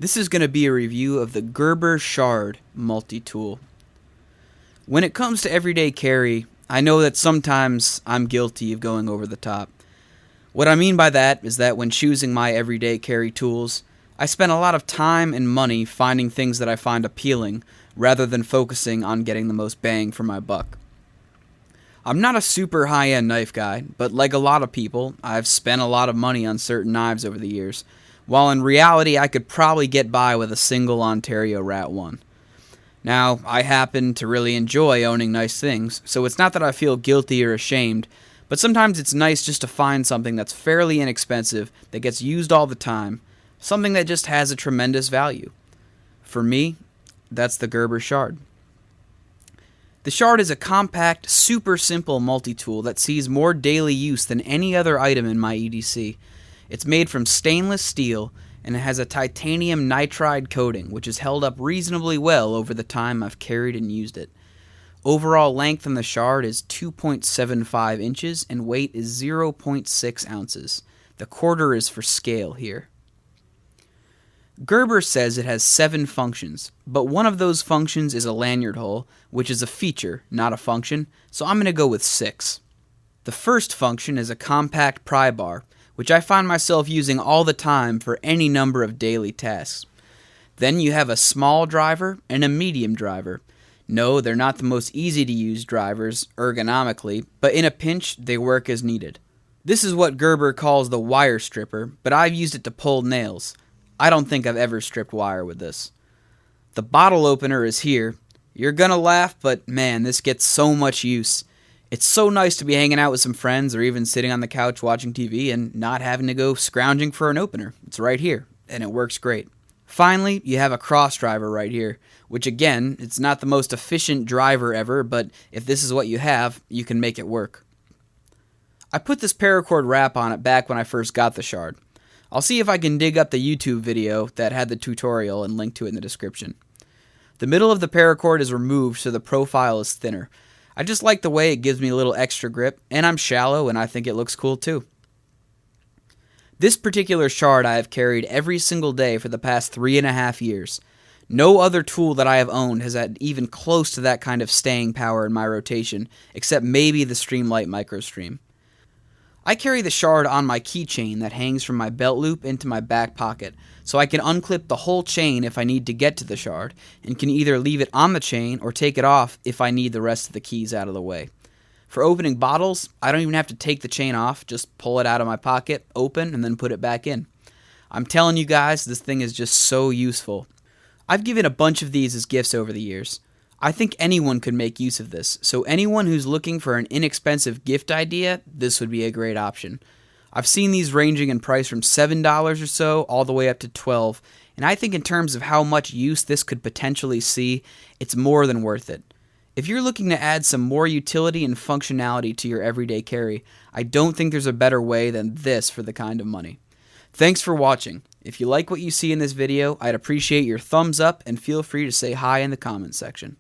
This is going to be a review of the Gerber Shard MultiTool. When it comes to everyday carry, I know that sometimes I'm guilty of going over the top. What I mean by that is that when choosing my everyday carry tools, I spend a lot of time and money finding things that I find appealing rather than focusing on getting the most bang for my buck. I'm not a super high-end knife guy, but like a lot of people, I've spent a lot of money on certain knives over the years, while in reality I could probably get by with a single Ontario Rat 1. Now, I happen to really enjoy owning nice things, so it's not that I feel guilty or ashamed, but sometimes it's nice just to find something that's fairly inexpensive, that gets used all the time, something that just has a tremendous value. For me, that's the Gerber Shard. The Shard is a compact, super simple multi-tool that sees more daily use than any other item in my EDC. It's made from stainless steel, and it has a titanium nitride coating, which has held up reasonably well over the time I've carried and used it. Overall length on the Shard is 2.75 inches, and weight is 0.6 ounces. The quarter is for scale here. Gerber says it has 7 functions, but one of those functions is a lanyard hole, which is a feature, not a function, so I'm going to go with 6. The first function is a compact pry bar, which I find myself using all the time for any number of daily tasks. Then you have a small driver and a medium driver. No, they're not the most easy to use drivers ergonomically, but in a pinch, they work as needed. This is what Gerber calls the wire stripper, but I've used it to pull nails. I don't think I've ever stripped wire with this. The bottle opener is here. You're gonna laugh, but man, this gets so much use. It's so nice to be hanging out with some friends or even sitting on the couch watching TV and not having to go scrounging for an opener. It's right here, and it works great. Finally, you have a cross driver right here, which again, it's not the most efficient driver ever, but if this is what you have, you can make it work. I put this paracord wrap on it back when I first got the Shard. I'll see if I can dig up the YouTube video that had the tutorial and link to it in the description. The middle of the paracord is removed so the profile is thinner. I just like the way it gives me a little extra grip, and I'm shallow and I think it looks cool too. This particular Shard I have carried every single day for the past 3.5 years. No other tool that I have owned has had even close to that kind of staying power in my rotation, except maybe the Streamlight MicroStream. I carry the Shard on my keychain that hangs from my belt loop into my back pocket, so I can unclip the whole chain if I need to get to the Shard, and can either leave it on the chain or take it off if I need the rest of the keys out of the way. For opening bottles, I don't even have to take the chain off, just pull it out of my pocket, open, and then put it back in. I'm telling you guys, this thing is just so useful. I've given a bunch of these as gifts over the years. I think anyone could make use of this, so anyone who's looking for an inexpensive gift idea, this would be a great option. I've seen these ranging in price from $7 or so all the way up to $12, and I think in terms of how much use this could potentially see, it's more than worth it. If you're looking to add some more utility and functionality to your everyday carry, I don't think there's a better way than this for the kind of money. Thanks for watching. If you like what you see in this video, I'd appreciate your thumbs up and feel free to say hi in the comments section.